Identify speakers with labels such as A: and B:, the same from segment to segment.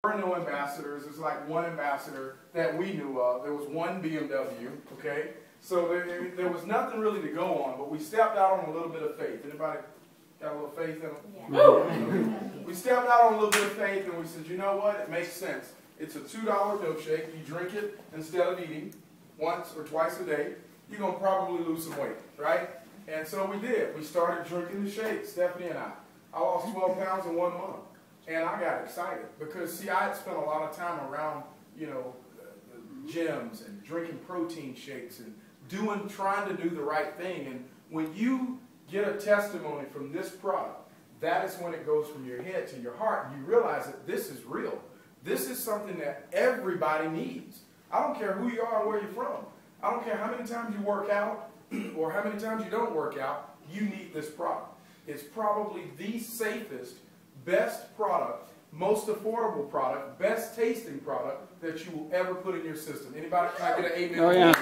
A: There were no ambassadors. There's like one ambassador that we knew of. There was one BMW, okay? So there was nothing really to go on, but we stepped out on a little bit of faith. Anybody got a little faith in them? Yeah. We stepped out on a little bit of faith and we said, you know what? It makes sense. It's a $2 milkshake. You drink it instead of eating once or twice a day. You're going to probably lose some weight, right? And so we did. We started drinking the shake, Stephanie and I. I lost 12 pounds in 1 month. And I got excited because, see, I had spent a lot of time around, you know, gyms and drinking protein shakes and trying to do the right thing. And when you get a testimony from this product, that is when it goes from your head to your heart. And you realize that this is real. This is something that everybody needs. I don't care who you are or where you're from. I don't care how many times you work out or how many times you don't work out, you need this product. It's probably the safest, best product, most affordable product, best tasting product that you will ever put in your system. Anybody? Can I get an amen?
B: Oh, yeah.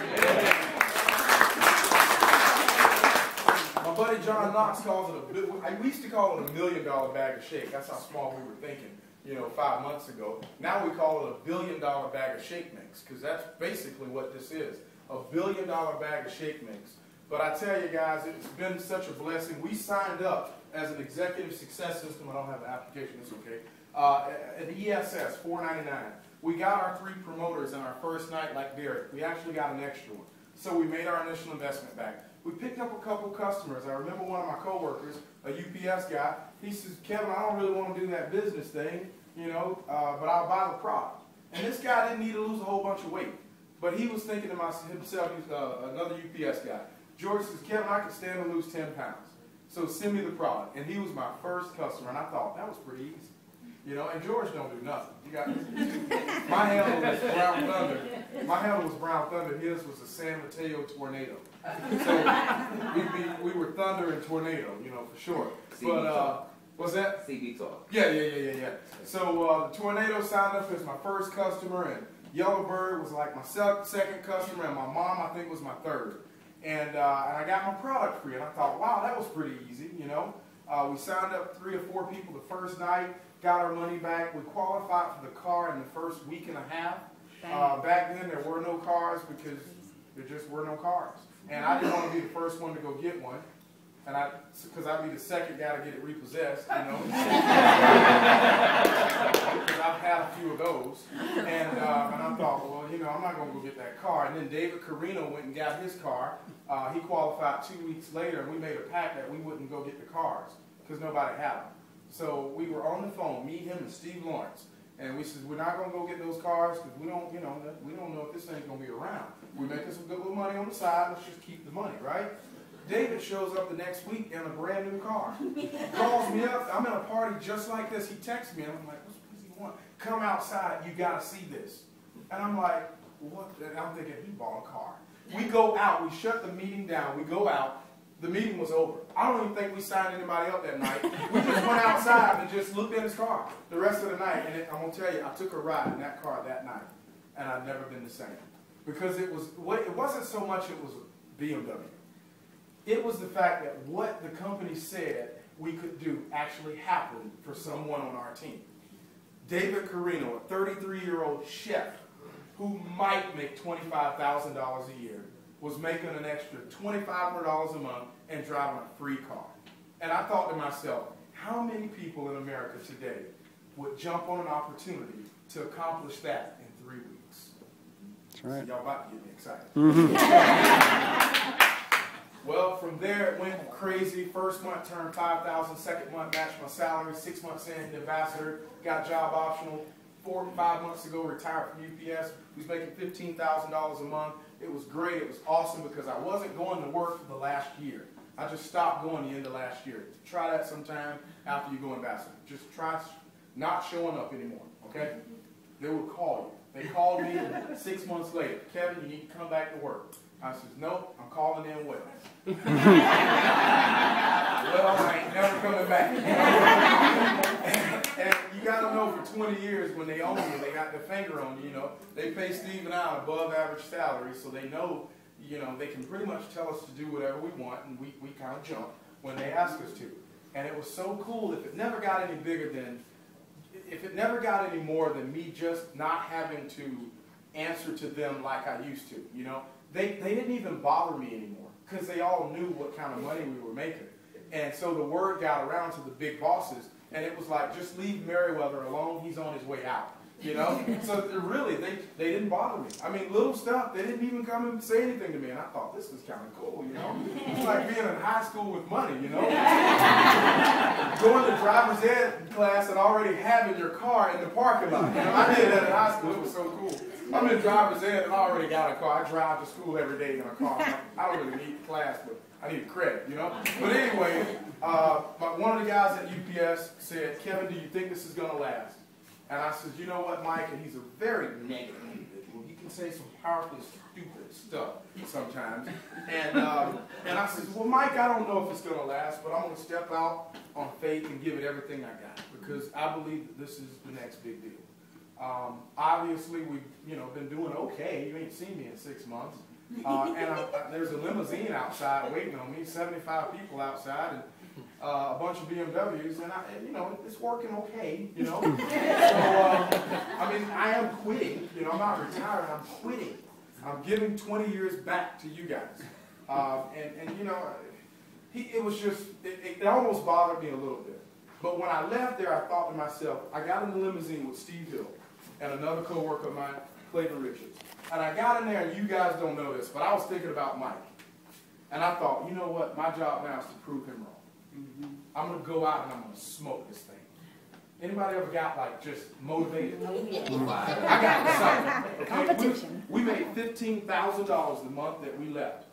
A: My buddy John Knox calls it we used to call it $1 million bag of shake. That's how small we were thinking, you know, 5 months ago. Now we call it $1 billion bag of shake mix, because that's basically what this is, $1 billion bag of shake mix. But I tell you guys, it's been such a blessing. We signed up as an executive success system. I don't have the application, it's okay. An ESS, $4.99. We got our 3 promoters in our first night like Derek. We actually got an extra one. So we made our initial investment back. We picked up a couple customers. I remember one of my coworkers, a UPS guy, he says, Kevin, I don't really want to do that business thing, you know, but I'll buy the product. And this guy didn't need to lose a whole bunch of weight. But he was thinking to himself, he's another UPS guy. George says, Kevin, I can stand to lose 10 pounds. So send me the product. And he was my first customer. And I thought, that was pretty easy. You know, and George don't do nothing. You got my handle was Brown Thunder. My handle was Brown Thunder. His was a San Mateo Tornado. So we were Thunder and Tornado, you know, for sure. But what's that?
C: CB Talk.
A: Yeah. So the Tornado signed up as my first customer, and Yellowbird was like my second customer, and my mom, I think, was my third. And I got my product free, and I thought, wow, that was pretty easy, you know. We signed up 3 or 4 people the first night, got our money back. We qualified for the car in the first week and a half. Back then, there were no cars because there just were no cars. And I didn't want to be the first one to go get one, and because I'd be the second guy to get it repossessed, you know. Because I've had a few of those. And I thought, well, you know, I'm not going to go get that car. And then David Carino went and got his car. He qualified 2 weeks later, and we made a pact that we wouldn't go get the cars because nobody had them. So we were on the phone, me, him, and Steve Lawrence. And we said, we're not going to go get those cars because we don't, you know, we don't know if this thing's going to be around. We're making some good little money on the side. Let's just keep the money, right? David shows up the next week in a brand new car. Calls me up. I'm at a party just like this. He texts me, and I'm like, what does he want? Come outside. You got to see this. And I'm like, what? And I'm thinking, he bought a car. We go out. We shut the meeting down. We go out. The meeting was over. I don't even think we signed anybody up that night. We just went outside and just looked in his car the rest of the night. And I'm going to tell you, I took a ride in that car that night, and I've never been the same. Because it wasn't so much it was BMW. It was the fact that what the company said we could do actually happened for someone on our team. David Carino, a 33-year-old chef who might make $25,000 a year, was making an extra $2,500 a month and driving a free car. And I thought to myself, how many people in America today would jump on an opportunity to accomplish that in 3 weeks?
B: That's right.
A: So y'all about to get me excited.
B: Mm-hmm.
A: Well, from there it went crazy. First month turned 5,000, second month matched my salary, 6 months in, ambassador, got job optional. 4 or 5 months ago, retired from UPS. We was making $15,000 a month. It was great. It was awesome because I wasn't going to work for the last year. I just stopped going the end of last year. Try that sometime after you go ambassador. Just try not showing up anymore, okay? They will call you. They called me 6 months later. Kevin, you need to come back to work. I said, nope, I'm calling in well. Well, I ain't never coming back. And you got to know for 20 years when they own you, they got their finger on you, you know. They pay Steve and I above average salary, so they know, you know, they can pretty much tell us to do whatever we want, and we kind of jump when they ask us to. And it was so cool. If it never got any bigger than, if it never got any more than me just not having to answer to them like I used to, you know, they didn't even bother me anymore because they all knew what kind of money we were making. And so the word got around to the big bosses, and it was like, just leave Merriweather alone, he's on his way out. You know? So really, they didn't bother me. I mean, little stuff, they didn't even come and say anything to me. And I thought, this was kind of cool, you know? It's like being in high school with money, you know? Going to driver's ed class and already having your car in the parking lot. You know, I did that in high school. It was so cool. I'm in driver's ed and I already got a car. I drive to school every day in a car. I don't really need class, but I need credit, you know? But anyway, but one of the guys at UPS said, Kevin, do you think this is going to last? And I said, you know what, Mike? And he's a very negative individual. He can say some powerfully stupid stuff sometimes. And I said, well, Mike, I don't know if it's going to last, but I'm going to step out on faith and give it everything I got because I believe that this is the next big deal. Obviously, we've been doing okay. You ain't seen me in 6 months. And there's a limousine outside waiting on me, 75 people outside, and a bunch of BMWs, and it's working okay, you know. So, I mean, I am quitting, you know, I'm not retired, I'm quitting. I'm giving 20 years back to you guys. And you know, it was just, it almost bothered me a little bit. But when I left there, I thought to myself, I got in the limousine with Steve Hill and another coworker of mine, Clayton Richards. And I got in there, and you guys don't know this, but I was thinking about Mike. And I thought, you know what, my job now is to prove him wrong. I'm going to go out and I'm going to smoke this thing. Anybody ever got, like, just motivated? I got excited. Okay?
C: Competition.
A: We made $15,000 the month that we left.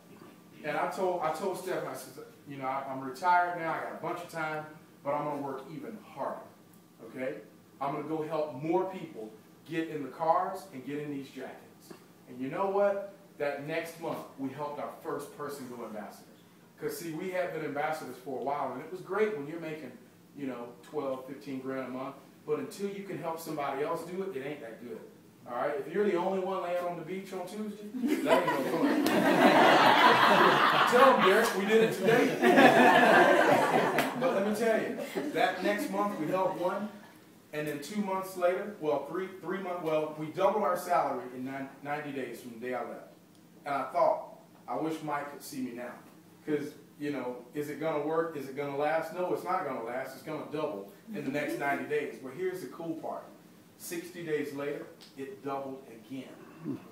A: And I told Steph, I said, you know, I'm retired now, I got a bunch of time, but I'm going to work even harder. Okay? I'm going to go help more people get in the cars and get in these jackets. And you know what? That next month, we helped our first person go ambassadors. Because, see, we had been ambassadors for a while, and it was great when you're making, you know, 12, 15 grand a month. But until you can help somebody else do it, it ain't that good. All right? If you're the only one laying on the beach on Tuesday, that ain't no fun. Tell them, Derek, we did it today. But let me tell you, that next month we helped one. And then 2 months later, well, three months, well, we doubled our salary in 90 days from the day I left. And I thought, I wish Mike could see me now. Because, you know, is it going to work? Is it going to last? No, it's not going to last. It's going to double in the next 90 days. But here's the cool part. 60 days later, it doubled again.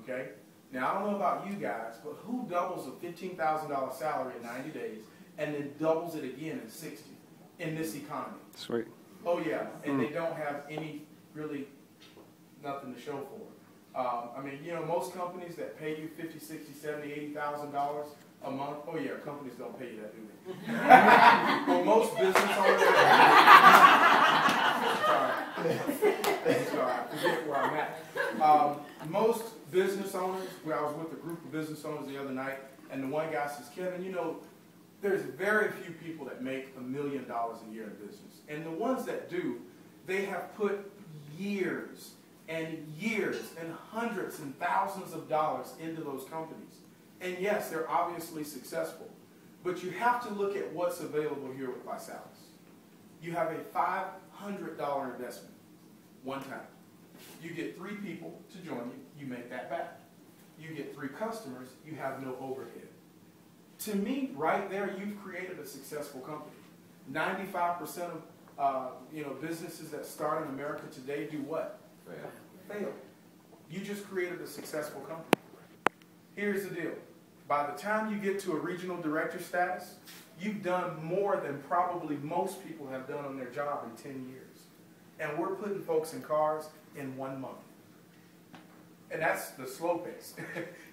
A: Okay? Now, I don't know about you guys, but who doubles a $15,000 salary in 90 days and then doubles it again in 60 in this economy?
B: Sweet.
A: Oh, yeah, and they don't have really nothing to show for it. I mean, you know, most companies that pay you $50, $60, $70, $80,000 a month, oh, yeah, companies don't pay you that, do they? Well, most business owners, sorry, I forget where I'm at. Most business owners, where I was with a group of business owners the other night, and the one guy says, Kevin, you know, there's very few people that make $1 million a year in business. And the ones that do, they have put years and years and hundreds and thousands of dollars into those companies. And yes, they're obviously successful. But you have to look at what's available here with ViSalus. You have a $500 investment one time. You get 3 people to join you, you make that back. You get 3 customers, you have no overhead. To me, right there, you've created a successful company. 95% of businesses that start in America today do what? Fail. You just created a successful company. Here's the deal. By the time you get to a regional director status, you've done more than probably most people have done on their job in 10 years. And we're putting folks in cars in 1 month. And that's the slow pace.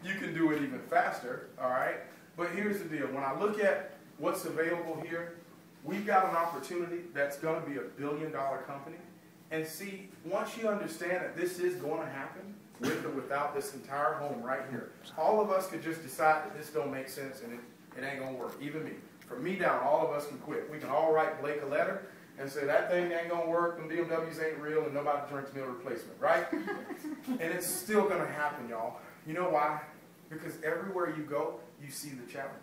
A: You can do it even faster, all right? But here's the deal. When I look at what's available here, we've got an opportunity that's going to be $1 billion company. And see, once you understand that this is going to happen, with or without this entire home right here, all of us could just decide that this don't make sense and it ain't going to work. Even me. From me down, all of us can quit. We can all write Blake a letter and say, that thing ain't going to work, them BMWs ain't real, and nobody drinks meal replacement, right? And it's still going to happen, y'all. You know why? Because everywhere you go, you see the challenge.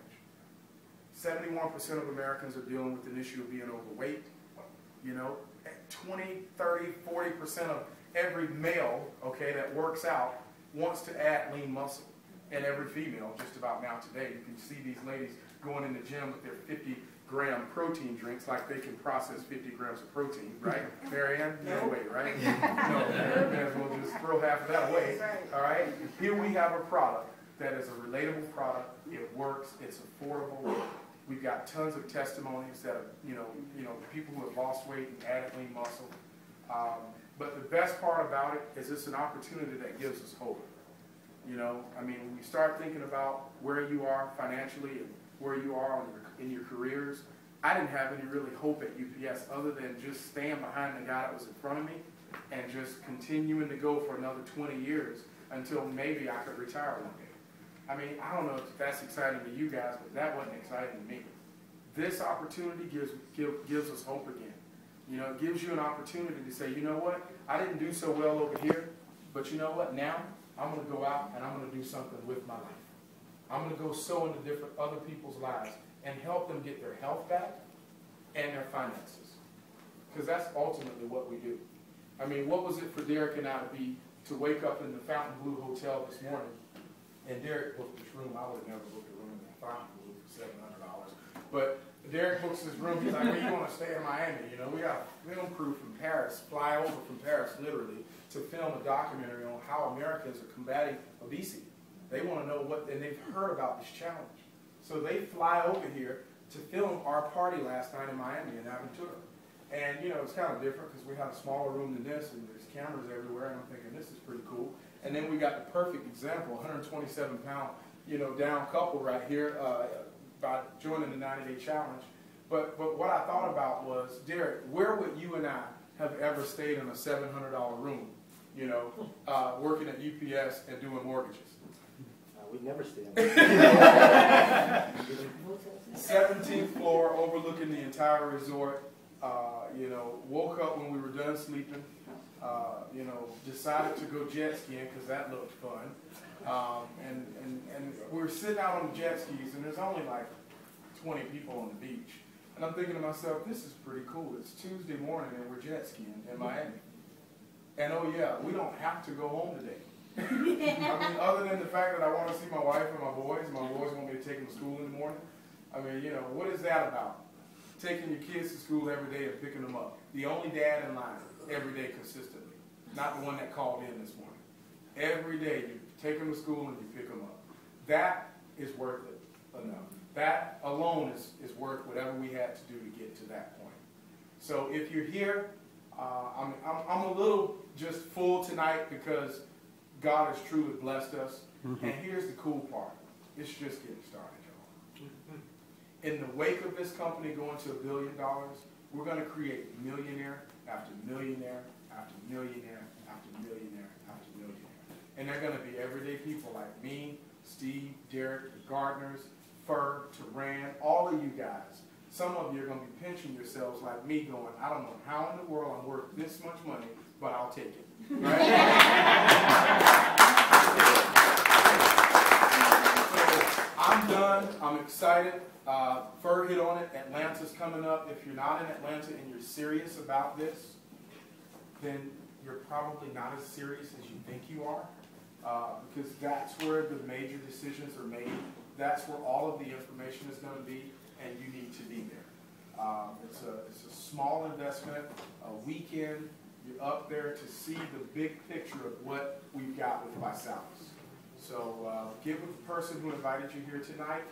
A: 71% of Americans are dealing with an issue of being overweight. You know, 20, 30, 40% of every male, okay, that works out wants to add lean muscle. And every female, just about now today, you can see these ladies going in the gym with their 50-gram protein drinks like they can process 50 grams of protein, right? Marianne? No way, right? No, may as well just throw half of that away, all right? Here we have a product that is a relatable product. It works. It's affordable. We've got tons of testimonies that are, people who have lost weight and added lean muscle. But the best part about it is it's an opportunity that gives us hope. When you start thinking about where you are financially and where you are in your careers, I didn't have any really hope at UPS other than just staying behind the guy that was in front of me and just continuing to go for another 20 years until maybe I could retire one day. I don't know if that's exciting to you guys, but that wasn't exciting to me. This opportunity gives us hope again. It gives you an opportunity to say, you know what, I didn't do so well over here, but you know what, now I'm going to go out and I'm going to do something with my life. I'm going to go sow into different other people's lives and help them get their health back and their finances. Because that's ultimately what we do. What was it for Derek and I to wake up in the Fontainebleau Hotel this morning, and Derek booked this room. I would have never booked a room in Fontainebleau for $700. But Derek books this room. He's like, well, you want to stay in Miami? We got a film crew from Paris, fly over from Paris literally, to film a documentary on how Americans are combating obesity. They want to know and they've heard about this challenge. So they fly over here to film our party last night in Miami in Aventura. And, it's kind of different because we have a smaller room than this, and there's cameras everywhere, and I'm thinking, this is pretty cool. And then we got the perfect example, 127-pound, down couple right here by joining the 90-day challenge. But what I thought about was, Derek, where would you and I have ever stayed in a $700 room, working at UPS and doing mortgages?
C: We'd never stay in there.
A: 17th floor, overlooking the entire resort. Woke up when we were done sleeping. Decided to go jet skiing because that looked fun. And we were sitting out on the jet skis, and there's only like 20 people on the beach. And I'm thinking to myself, this is pretty cool. It's Tuesday morning, and we're jet skiing in Miami. And oh yeah, we don't have to go home today. Other than the fact that I want to see my wife and my boys want me to take them to school in the morning. What is that about? Taking your kids to school every day and picking them up. The only dad in line every day consistently. Not the one that called in this morning. Every day you take them to school and you pick them up. That is worth it enough. That alone is worth whatever we had to do to get to that point. So if you're here, I'm a little just full tonight because God has truly blessed us. Mm-hmm. And here's the cool part. It's just getting started, y'all. Mm-hmm. In the wake of this company going to $1 billion, we're going to create millionaire after millionaire after millionaire after millionaire after millionaire. And they're going to be everyday people like me, Steve, Derek, the Gardners, Fur, Turan, all of you guys. Some of you are going to be pinching yourselves like me going, I don't know how in the world I'm worth this much money, but I'll take it. Right? So, I'm done. I'm excited. Fur hit on it. Atlanta's coming up. If you're not in Atlanta and you're serious about this, then you're probably not as serious as you think you are. Because that's where the major decisions are made. That's where all of the information is going to be, and you need to be there. It's a small investment, a weekend. You're up there to see the big picture of what we've got with ViSalus. So get with the person who invited you here tonight.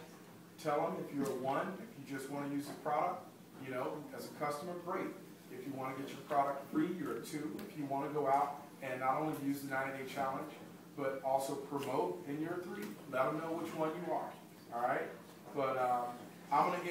A: Tell them if you're a one, if you just want to use the product, as a customer, great. If you want to get your product free, you're a two. If you want to go out and not only use the 90-day challenge, but also promote, and you're a three. Let them know which one you are. All right? But I'm going to